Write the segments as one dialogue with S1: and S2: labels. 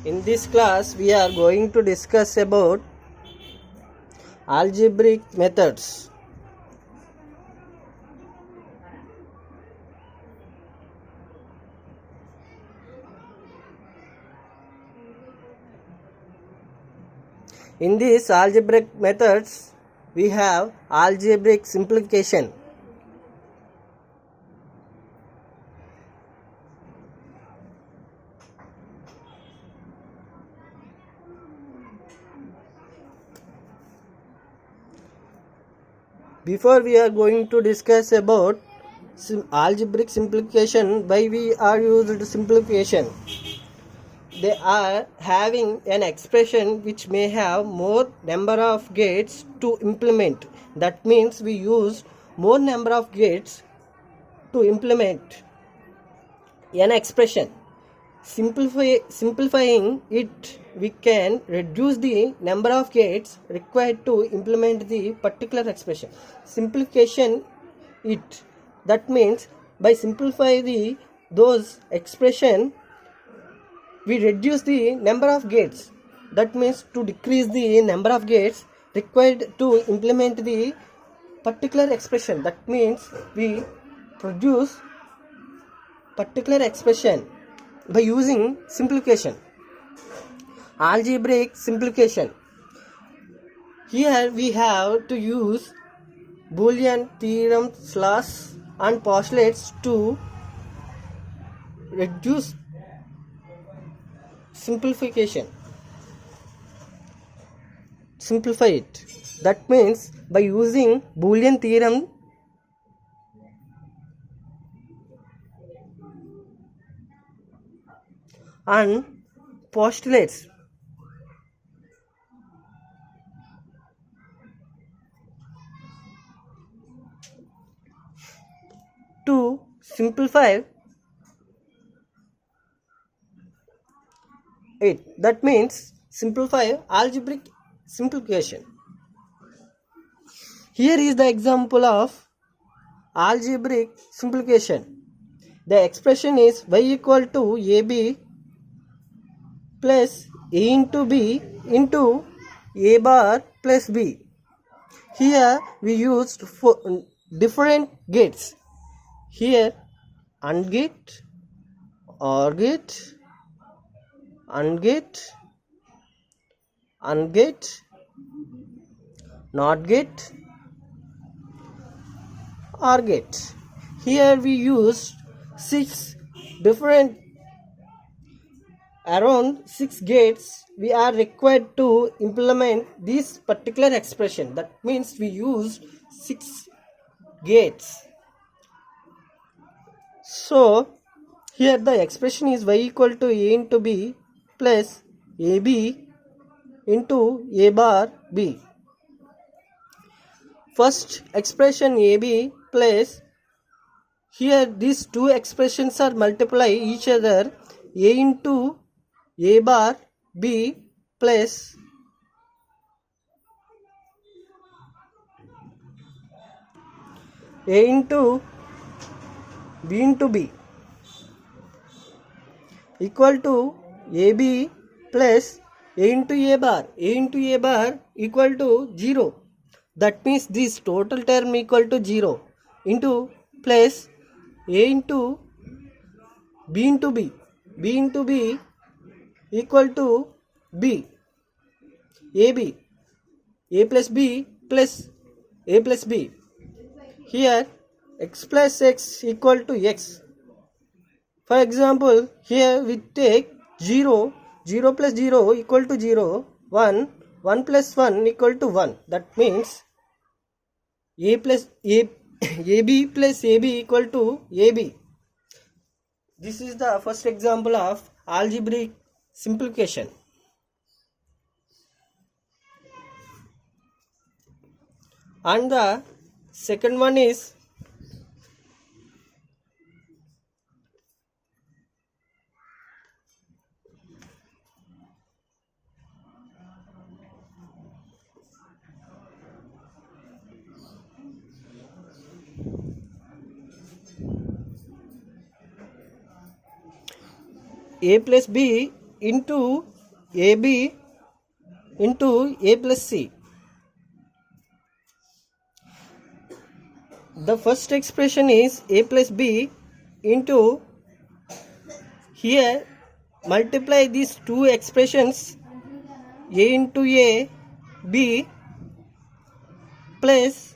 S1: In this class, we are going to discuss about algebraic methods. In these algebraic methods, we have algebraic simplification. Before we are going to discuss about algebraic simplification, why we are used simplification. They are having an expression which may have more number of gates to implement. That means we use more number of gates to implement an expression. Simplifying it, we can reduce the number of gates required to implement the particular expression. Simplification it, that means by simplifying those expression, we reduce the number of gates. That means to decrease the number of gates required to implement the particular expression. That means we produce particular expression by using simplification. Algebraic simplification. Here we have to use Boolean theorems, laws and postulates to reduce simplification. Simplify it. That means by using Boolean theorem and postulates to simplify it. That means simplify algebraic simplification. Here is the example of algebraic simplification. The expression is y equal to ab plus a into b into a bar plus b. Here we used different gates. Here AND gate, OR gate, AND gate, AND gate, NOT gate, OR gate. Here we used around 6 gates we are required to implement this particular expression. That means we used 6 gates. So here the expression is y equal to a into b plus ab into a bar b. First expression ab plus, here these two expressions are multiply each other, a into a bar b plus a into b into b equal to ab plus a into a bar. A into a bar equal to 0. That means this total term equal to 0 into plus a into b into b. B into b equal to b. ab. A plus b plus a plus b. Here x plus x equal to x. For example, here we take 0, 0 plus 0 equal to 0, 1, 1 plus 1 equal to 1. That means a plus a, ab plus ab equal to ab. This is the first example of algebraic simplification. And the second one is a plus b into AB into A plus C. The first expression is A plus B into, here multiply these two expressions, A into A, B plus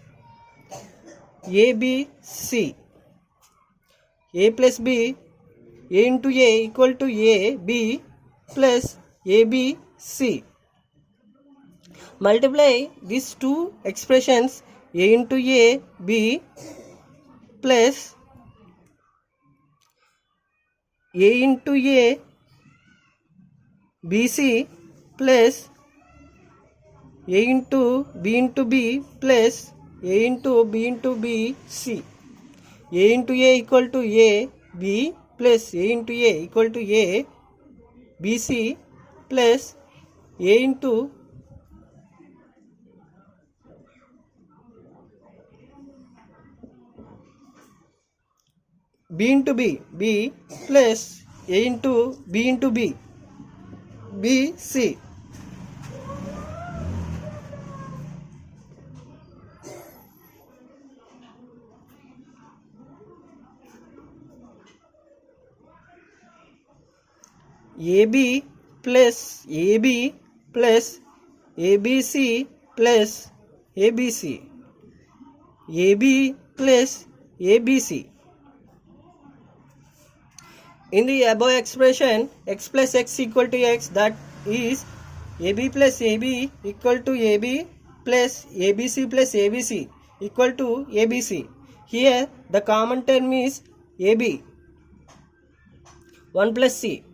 S1: AB, C. A plus B, A into A equal to A, B plus AB, C. Multiply these two expressions, A into A, B plus A into A, BC plus A into B plus A into B into B, C. A into A equal to A, B plus A into A equal to A, BC plus A into B into B, B plus A into B, B, C. AB plus AB plus ABC plus ABC, AB plus ABC. In the above expression, x plus x equal to x, that is AB plus AB equal to AB plus ABC plus ABC equal to ABC. Here the common term is AB. 1 plus C.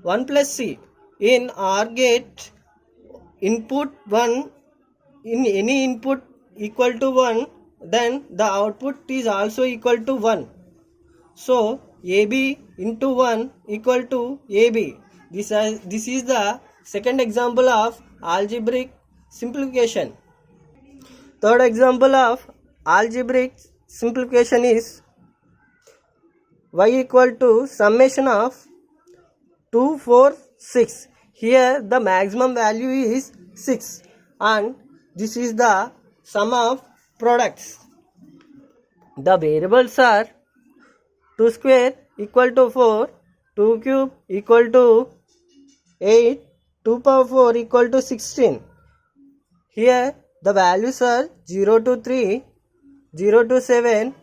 S1: 1 plus C. In OR gate, input 1, in any input equal to 1, then the output is also equal to 1. So AB into 1 equal to AB. This is the second example of algebraic simplification. Third example of algebraic simplification is y equal to summation of 2, 4, 6. Here the maximum value is 6 and this is the sum of products. The variables are 2 square equal to 4, 2 cube equal to 8, 2 power 4 equal to 16. Here the values are 0 to 3, 0 to 7,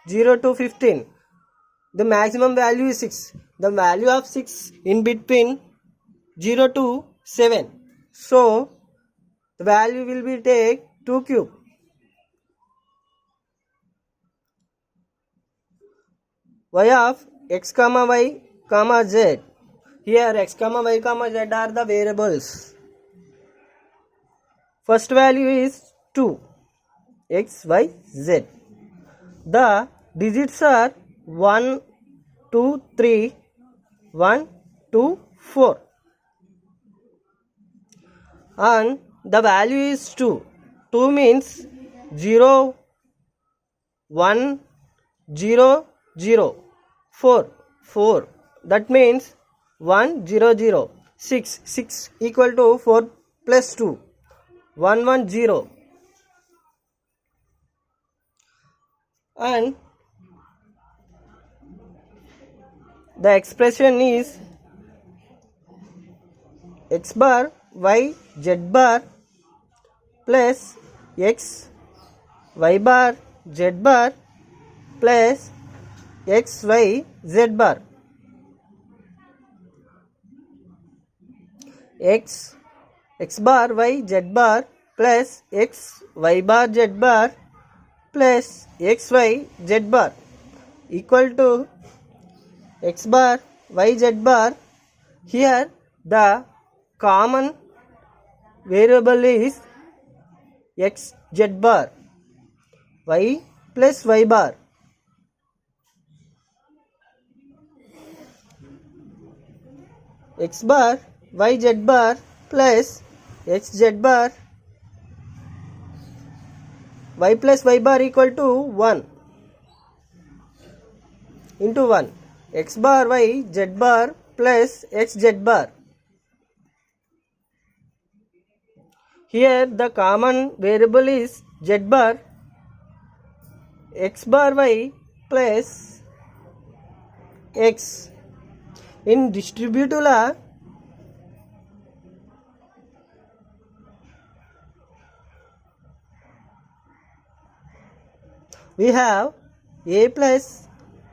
S1: 0 to 15. The maximum value is 6. The value of 6 in between 0 to 7. So the value will be take 2 cube. Y of x comma y comma z. Here x comma y comma z are the variables. First value is 2, x, y, z. The digits are 1, 2, 3, 1, 2, 4. And the value is 2. 2 means 0, 1, 0, 0. 4, 4. That means 1, 0, 0. 6, 6 equal to 4 plus 2. 1, 1, 0. And the expression is x bar y z bar plus x y bar z bar plus x y z bar. X bar y z bar plus x y bar z bar plus x y z bar equal to x bar y z bar. Here the common variable is x z bar, y plus y bar. X bar y z bar plus x z bar y plus y bar equal to 1 into 1. X bar y z bar plus x z bar. Here the common variable is z bar, x bar y plus x. In distributive law, we have a plus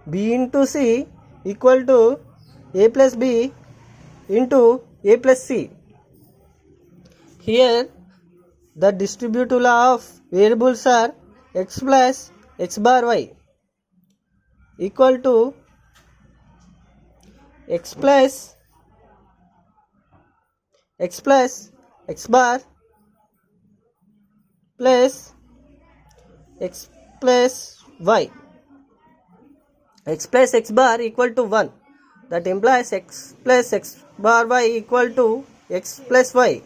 S1: b into c equal to a plus b into a plus c. Here the distributive law of variables are x plus x bar y equal to x plus x bar plus x plus y. X plus x bar equal to 1. That implies x plus x bar y equal to x plus y.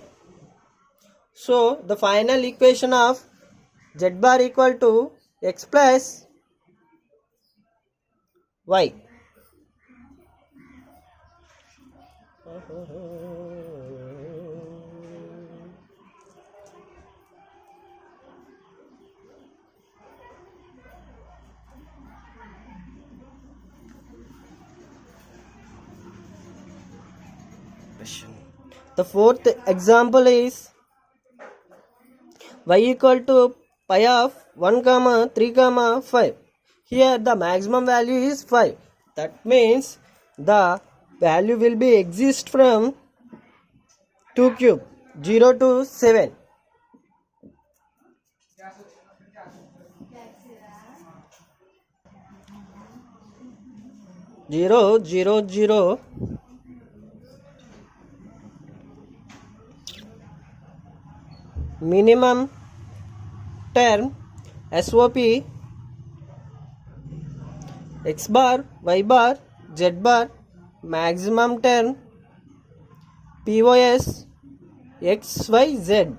S1: So the final equation of z bar equal to x plus y. The fourth example is y equal to pi of 1 comma 3 comma 5. Here the maximum value is 5. That means the value will be exist from 2 cube 0 to 7. 0 0 0 minimum term SOP x bar y bar z bar maximum term POS XYZ.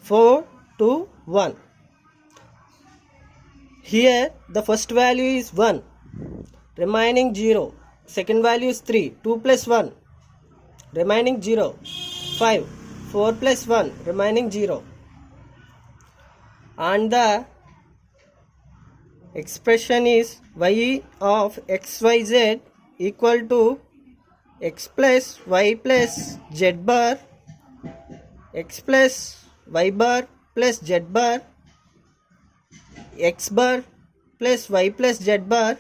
S1: Four to 1. Here the first value is 1, remaining 0. Second value is 3, 2 plus 1, remaining 0. 5, 4 plus 1, remaining 0. And the expression is y of xyz equal to x plus y plus z bar, x plus y bar plus z bar, x bar plus y plus z bar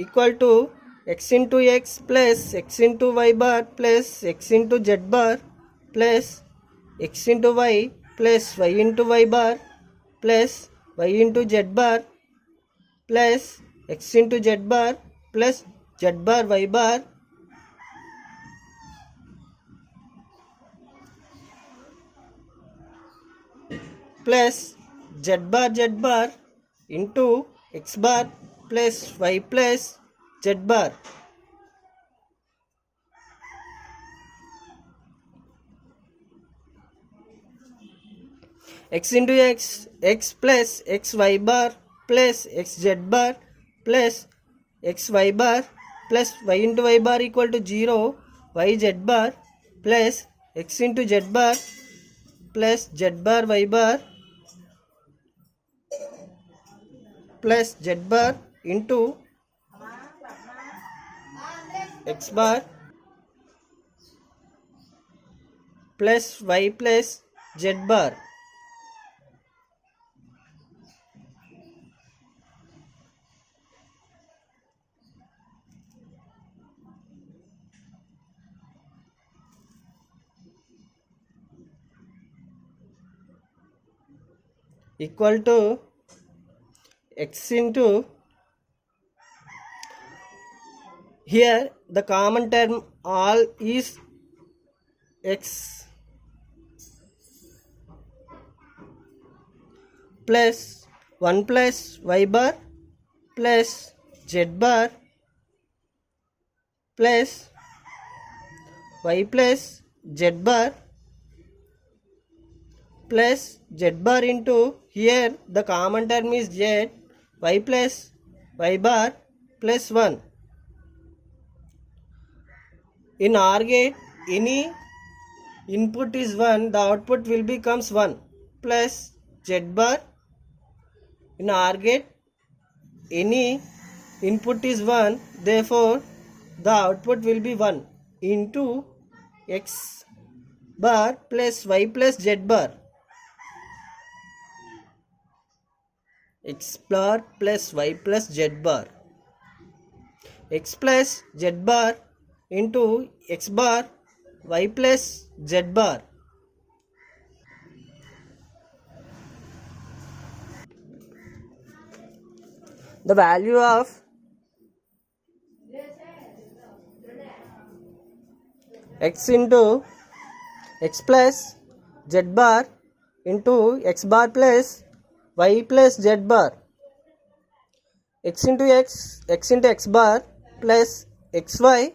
S1: equal to x into x plus x into y bar plus x into z bar plus x into y plus y into y bar plus y into z bar plus x into z bar plus z bar y bar plus z bar into x bar plus y plus z bar. X into x, x plus x y bar plus x z bar plus x y bar plus y into y bar equal to 0, y z bar plus x into z bar plus z bar y bar plus z bar into x bar plus y plus z bar. Equal to x into, here the common term all is x plus 1 plus y bar plus z bar plus y plus z bar plus z bar into, here the common term is z, y plus y bar plus 1. In OR gate, any input is 1, the output will becomes 1 plus Z bar. In OR gate, any input is 1, therefore the output will be 1 into X bar plus Y plus Z bar. X bar plus Y plus Z bar. X plus Z bar into X bar Y plus Z bar. The value of X into X plus Z bar into X bar plus Y plus Z bar. X into X into X bar plus XY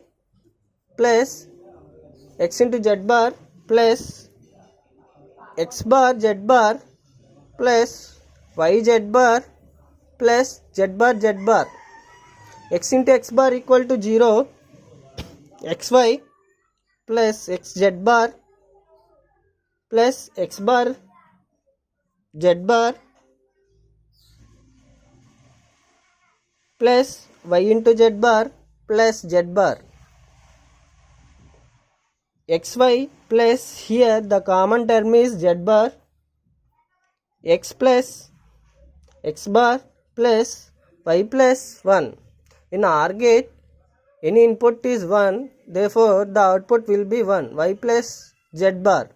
S1: plus X into Z bar plus X bar Z bar plus YZ bar plus Z bar Z bar. X into X bar equal to 0, XY plus XZ bar plus X bar Z bar plus Y into Z bar plus Z bar. XY plus here the common term is Z bar. X plus X bar plus Y plus 1. In OR gate, any input is 1, therefore the output will be 1, Y plus Z bar.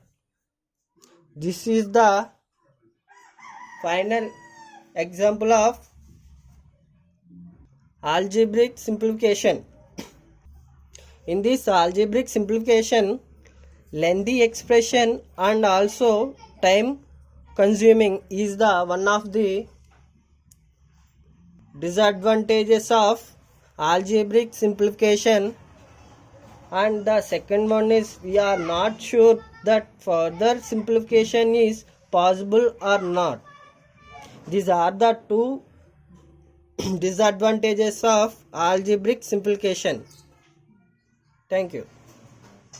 S1: This is the final example of algebraic simplification. In this algebraic simplification, lengthy expression and also time consuming is the one of the disadvantages of algebraic simplification, and the second one is we are not sure that further simplification is possible or not. These are the two disadvantages of algebraic simplification. Thank you.